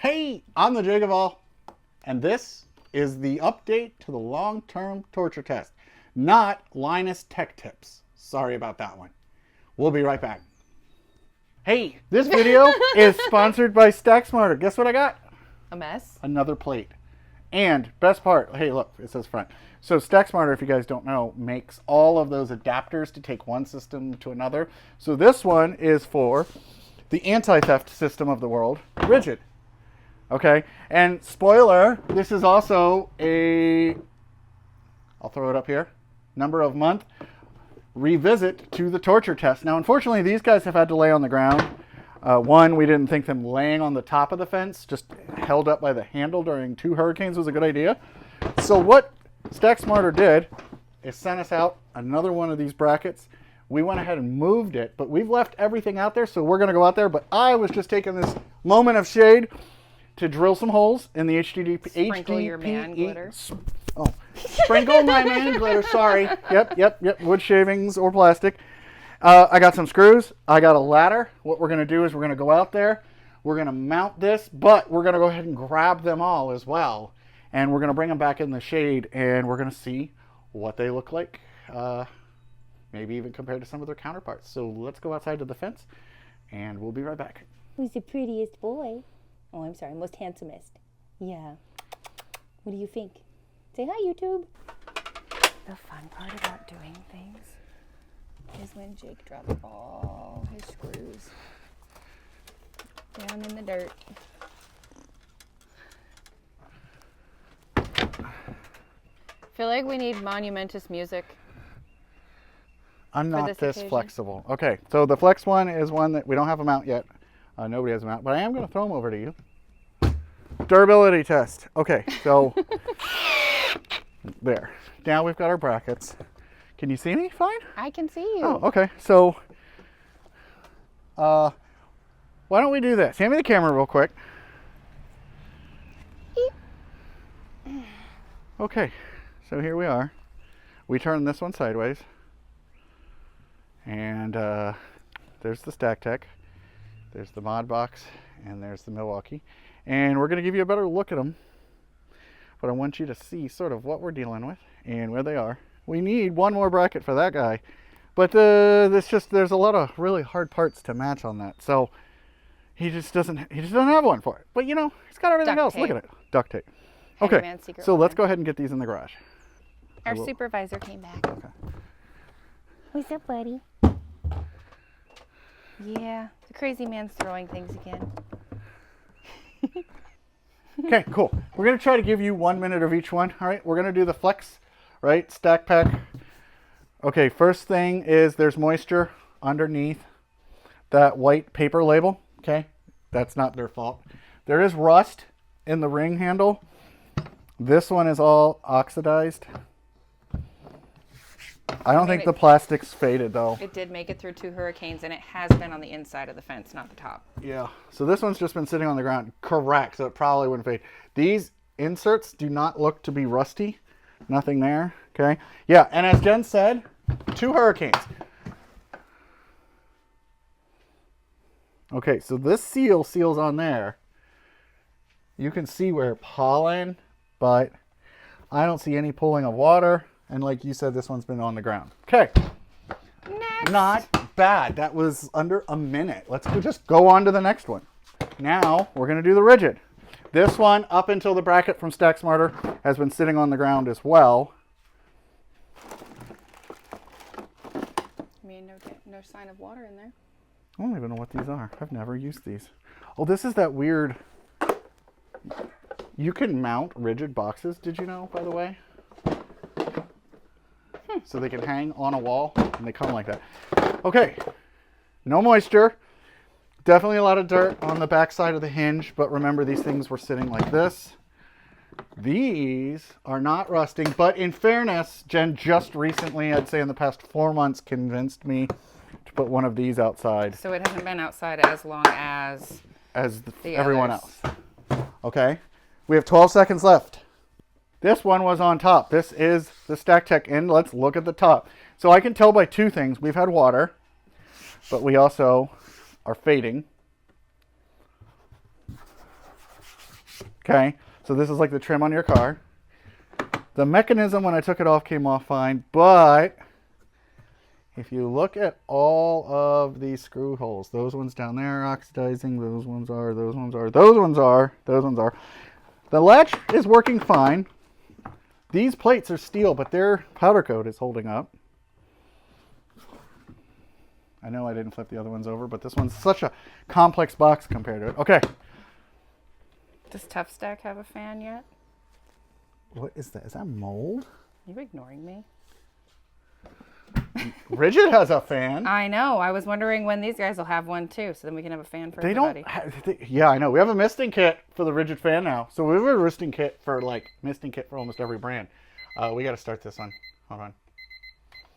Hey, I'm the JakeOfALL, and this is the update to the long-term torture test, not Linus Tech Tips. Sorry about that one. We'll be right back. Hey, this video is sponsored by StackSmarter. Guess what I got? A mess? Another plate. And best part, hey look, it says front. So StackSmarter, if you guys don't know, makes all of those adapters to take one system to another. So this one is for the anti-theft system of the world, rigid. Okay, and spoiler, this is also a, I'll throw it up here, number of month revisit to the torture test. Now, unfortunately, these guys have had to lay on the ground. One, we didn't think them laying on the top of the fence, just held up by the handle during 2 hurricanes was a good idea. So what StackSmarter did is sent us out another one of these brackets. We went ahead and moved it, but we've left everything out there, so we're going to go out there. But I was just taking this moment of shade to drill some holes in the Sprinkle your man glitter. Oh, sprinkle my man glitter, sorry. Yep, wood shavings or plastic. I got some screws. I got a ladder. What we're going to do is we're going to go out there. We're going to mount this, but we're going to go ahead and grab them all as well. And we're going to bring them back in the shade, and we're going to see what they look like. Maybe even compared to some of their counterparts. So let's go outside to the fence, and we'll be right back. Who's the prettiest boy? Oh, I'm sorry, most handsomest. Yeah. What do you think? Say hi, YouTube. The fun part about doing things is when Jake drops all his screws down in the dirt. I feel like we need monumentous music. I'm not this flexible. Okay, so the flex one is one that we don't have a mount yet. Nobody has a mount, but I am going to throw them over to you. Durability test. Okay, so there. Now we've got our brackets. Can you see me fine? I can see you. Oh, okay. So why don't we do this? Hand me the camera real quick. Okay, so here we are. We turn this one sideways. And there's the StackTech. There's the MODBox, and there's the Milwaukee. And we're going to give you a better look at them. But I want you to see sort of what we're dealing with and where they are. We need one more bracket for that guy. But there's a lot of really hard parts to match on that. So he just doesn't have one for it. But you know, he's got everything else. Look at it. Duct tape. Okay, so let's go ahead and get these in the garage. Our supervisor came back. Okay. What's up, buddy? Yeah, the crazy man's throwing things again. Okay, cool. We're going to try to give you 1 minute of each one. All right, we're going to do the flex, right? Stack pack. Okay, first thing is there's moisture underneath that white paper label. Okay, that's not their fault. There is rust in the ring handle. This one is all oxidized. I don't think the plastic's faded though. It did make it through 2 hurricanes, and it has been on the inside of the fence, not the top. Yeah, so this one's just been sitting on the ground. Correct, so it probably wouldn't fade. These inserts do not look to be rusty. Nothing there, okay? Yeah, and as Jen said, 2 hurricanes. Okay, so this seals on there. You can see where pollen, but I don't see any pooling of water. And like you said, this one's been on the ground. Okay. Next. Not bad. That was under a minute. Let's just go on to the next one. Now we're going to do the rigid. This one, up until the bracket from StackSmarter, has been sitting on the ground as well. I mean, no sign of water in there. I don't even know what these are. I've never used these. Oh, this is that weird... You can mount rigid boxes, did you know, by the way? So they can hang on a wall, and they come like that. Okay, no moisture. Definitely a lot of dirt on the back side of the hinge, but remember these things were sitting like this. These are not rusting, but in fairness, Jen just recently, I'd say in the past 4 months, convinced me to put one of these outside. So it hasn't been outside as long as everyone else. Okay, we have 12 seconds left. This one was on top. This is the StackTech end. Let's look at the top. So I can tell by 2 things. We've had water, but we also are fading. Okay, so this is like the trim on your car. The mechanism, when I took it off, came off fine, but if you look at all of these screw holes, those ones down there are oxidizing, those ones are, those ones are, those ones are, those ones are. The latch is working fine. These plates are steel, but their powder coat is holding up. I know I didn't flip the other ones over, but this one's such a complex box compared to it. Okay. Does ToughStack have a fan yet? What is that? Is that mold? Are you ignoring me? Rigid has a fan. I know. I was wondering when these guys will have one too, so then we can have a fan for They everybody. don't. Yeah, I know. We have a misting kit for the Rigid fan now. So we have a misting kit for almost every brand. We got to start this one. Hold on.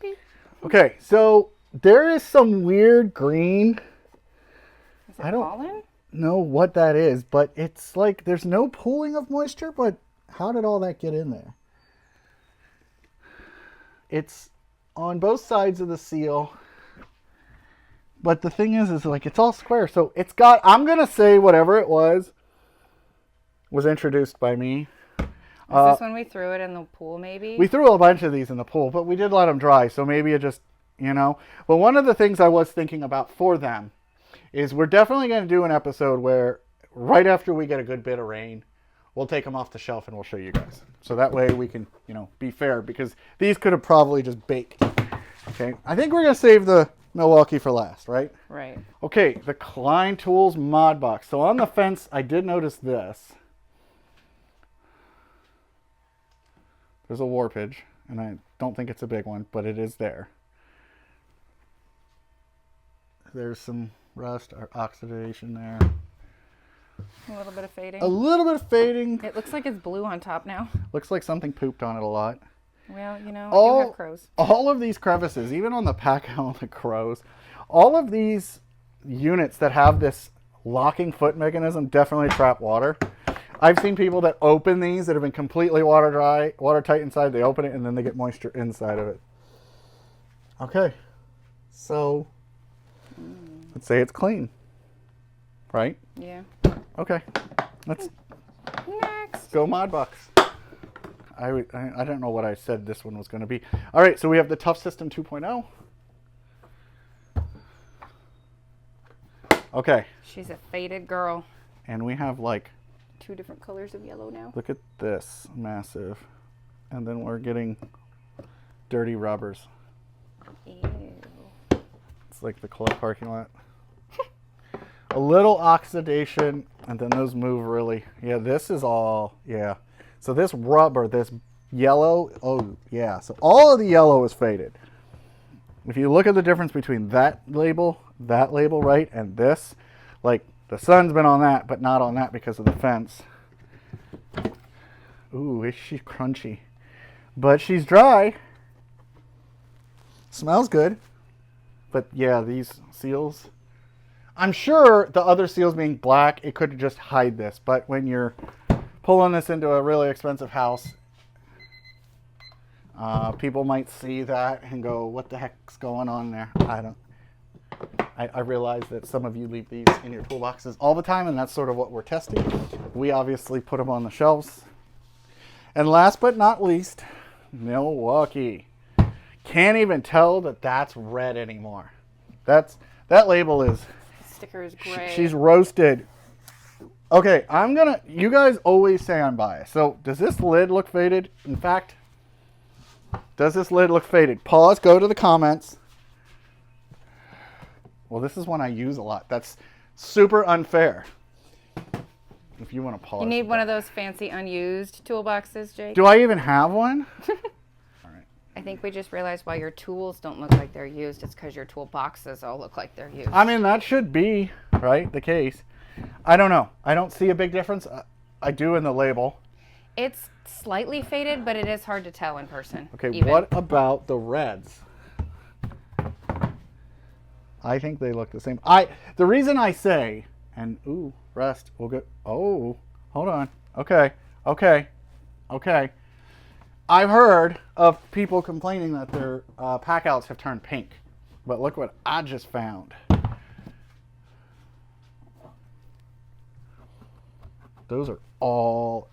Beep. Okay, so there is some weird green. Is it I don't pollen? know what that is, but it's like there's no pooling of moisture. But how did all that get in there? It's on both sides of the seal. But the thing is like it's all square. So it's got, I'm going to say whatever it was introduced by me. Is this when we threw it in the pool maybe? We threw a bunch of these in the pool, but we did let them dry. So maybe it just, you know. But one of the things I was thinking about for them is we're definitely going to do an episode where right after we get a good bit of rain, we'll take them off the shelf and we'll show you guys. So that way we can, you know, be fair because these could have probably just baked. Okay. I think we're going to save the Milwaukee for last, right? Right. Okay. The Klein Tools MODBox. So on the fence, I did notice this. There's a warpage, and I don't think it's a big one, but it is there. There's some rust or oxidation there. A little bit of fading. A little bit of fading. It looks like it's blue on top now. Looks like something pooped on it a lot. Well, you know, I do have crows. All of these crevices, even on the PACKOUT, the crows, all of these units that have this locking foot mechanism definitely trap water. I've seen people that open these that have been completely watertight inside. They open it and then they get moisture inside of it. Okay. So, let's say it's clean. Right? Yeah. Okay. Let's Next. go MODBox. I don't know what I said this one was going to be. All right, so we have the ToughSystem 2.0. Okay. She's a faded girl. And we have like 2 different colors of yellow now. look at this, massive. And then we're getting dirty rubbers. Ew. It's like the club parking lot. A little oxidation, and then those move really. Yeah, this is all, yeah. So this rubber, this yellow, oh, yeah. So all of the yellow is faded. If you look at the difference between that label, right, and this, like, the sun's been on that, but not on that because of the fence. Ooh, is she crunchy? But she's dry. Smells good. But yeah, these seals. I'm sure the other seals being black, it could just hide this. But when you're pulling this into a really expensive house, people might see that and go, what the heck's going on there? I realize that some of you leave these in your toolboxes all the time, and that's sort of what we're testing. We obviously put them on the shelves. And last but not least, Milwaukee. Can't even tell that that's red anymore. That label is... Sticker is gray. She's roasted. Okay, you guys always say I'm biased. So, does this lid look faded? In fact, does this lid look faded? Pause, go to the comments. Well, this is one I use a lot. That's super unfair. If you want to pause. You need one of those fancy unused toolboxes, Jake. Do I even have one? All right. I think we just realized why your tools don't look like they're used. It's because your toolboxes all look like they're used. I mean, that should be, right, the case. I don't know. I don't see a big difference. I do in the label. It's slightly faded, but it is hard to tell in person. Okay, even. what about the reds? I think they look the same. The reason I say, and ooh, rust, we'll go, oh, hold on. Okay. I've heard of people complaining that their packouts have turned pink, but look what I just found. Those are all,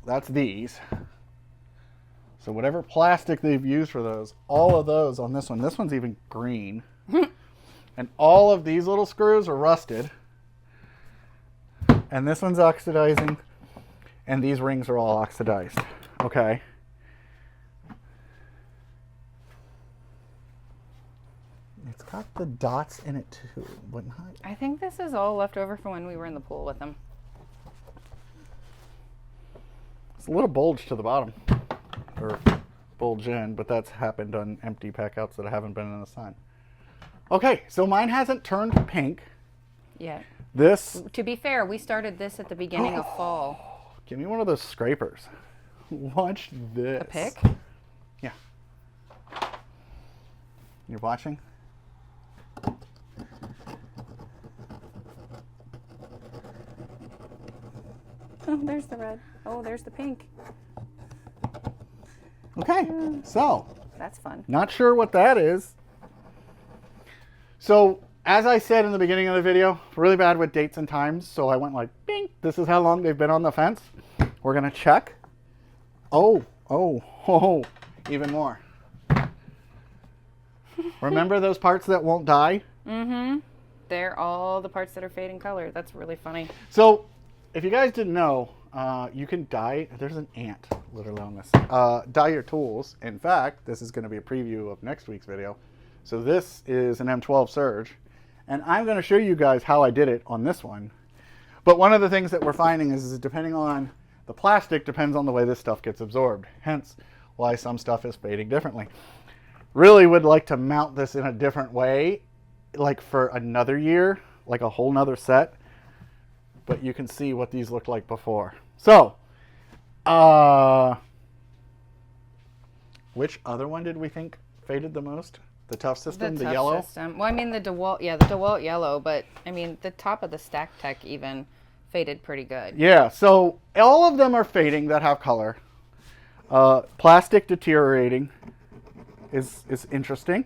that's these. So whatever plastic they've used for those, all of those on this one. This one's even green. And all of these little screws are rusted. And this one's oxidizing. And these rings are all oxidized. Okay. It's got the dots in it too, but not. I think this is all left over from when we were in the pool with them. It's a little bulge to the bottom, or bulge in, but that's happened on empty packouts that haven't been in the sun. Okay, so mine hasn't turned pink. Yeah. This. To be fair, we started this at the beginning of fall. Give me one of those scrapers. Watch this. A pick? Yeah. You're watching? Oh, there's the red. Oh, there's the pink. Okay, so. That's fun. Not sure what that is. So, as I said in the beginning of the video, really bad with dates and times, so I went like, bing, this is how long they've been on the fence. We're going to check. Oh, even more. Remember those parts that won't die? Mm-hmm. They're all the parts that are fading color. That's really funny. So, if you guys didn't know, you can dye, there's an ant literally on this, dye your tools. In fact, this is going to be a preview of next week's video. So this is an M12 Surge, and I'm going to show you guys how I did it on this one. But one of the things that we're finding is depending on the plastic, depends on the way this stuff gets absorbed. Hence why some stuff is fading differently. Really would like to mount this in a different way, like for another year, like a whole nother set. But you can see what these looked like before. So, which other one did we think faded the most? The ToughSystem, the yellow? System. Well, I mean the DeWalt, yeah, the DeWalt yellow, but I mean the top of the StackTech even faded pretty good. Yeah, so all of them are fading that have color. Plastic deteriorating is interesting.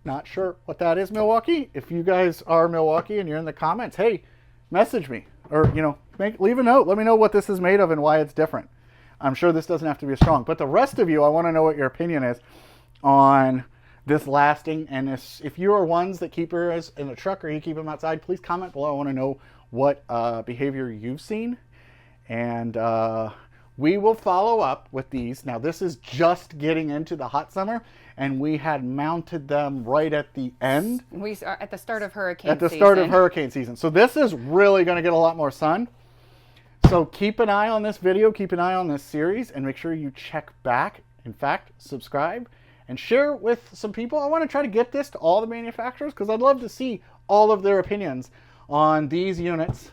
Not sure what that is, Milwaukee. If you guys are Milwaukee and you're in the comments, hey, message me, or leave a note. Let me know what this is made of and why it's different. I'm sure this doesn't have to be strong, but the rest of you, I want to know what your opinion is on this lasting. And if you are ones that keep yours in the truck or you keep them outside, please comment below. I want to know what behavior you've seen, and we will follow up with these. Now, this is just getting into the hot summer, and we had mounted them right at the end. We are at the start of hurricane season. At the start of hurricane season. So this is really going to get a lot more sun. So keep an eye on this video, keep an eye on this series, and make sure you check back. In fact, subscribe and share with some people. I want to try to get this to all the manufacturers because I'd love to see all of their opinions on these units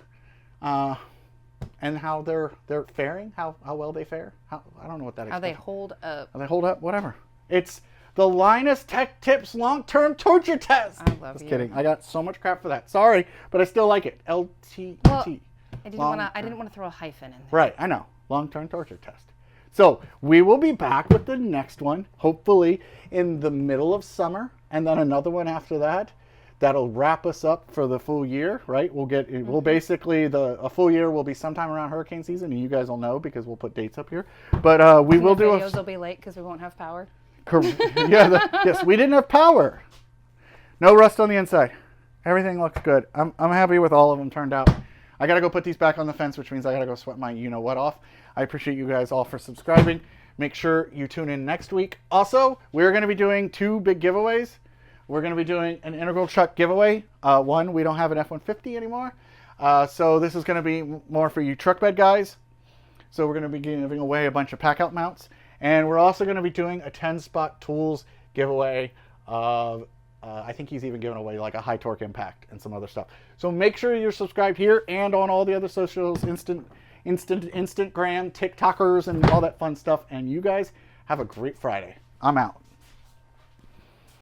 and how they're faring, how well they fare. I don't know what that is. How they hold up. How they hold up, whatever. It's the Linus Tech Tips long-term torture test. I love Just you. kidding. I got so much crap for that. Sorry, but I still like it. LTT. Well, I didn't want to throw a hyphen in there. Right, I know. Long-term torture test. So we will be back with the next one, hopefully in the middle of summer, and then another one after that. That'll wrap us up for the full year, right? We'll basically, a full year will be sometime around hurricane season, and you guys will know because we'll put dates up here. But we will do videos will be late because we won't have power. Yes, we didn't have power. No rust on the inside. Everything looks good. I'm happy with all of them turned out. I got to go put these back on the fence, which means I got to go sweat my you-know-what off. I appreciate you guys all for subscribing. Make sure you tune in next week. Also, we're going to be doing 2 big giveaways. We're going to be doing an integral truck giveaway. One, we don't have an F-150 anymore. So this is going to be more for you truck bed guys. So we're going to be giving away a bunch of PACKOUT mounts. And we're also going to be doing a 10-spot tools giveaway of, I think he's even giving away like a high torque impact and some other stuff. So make sure you're subscribed here and on all the other socials, Instagram, TikTokers, and all that fun stuff. And you guys have a great Friday. I'm out.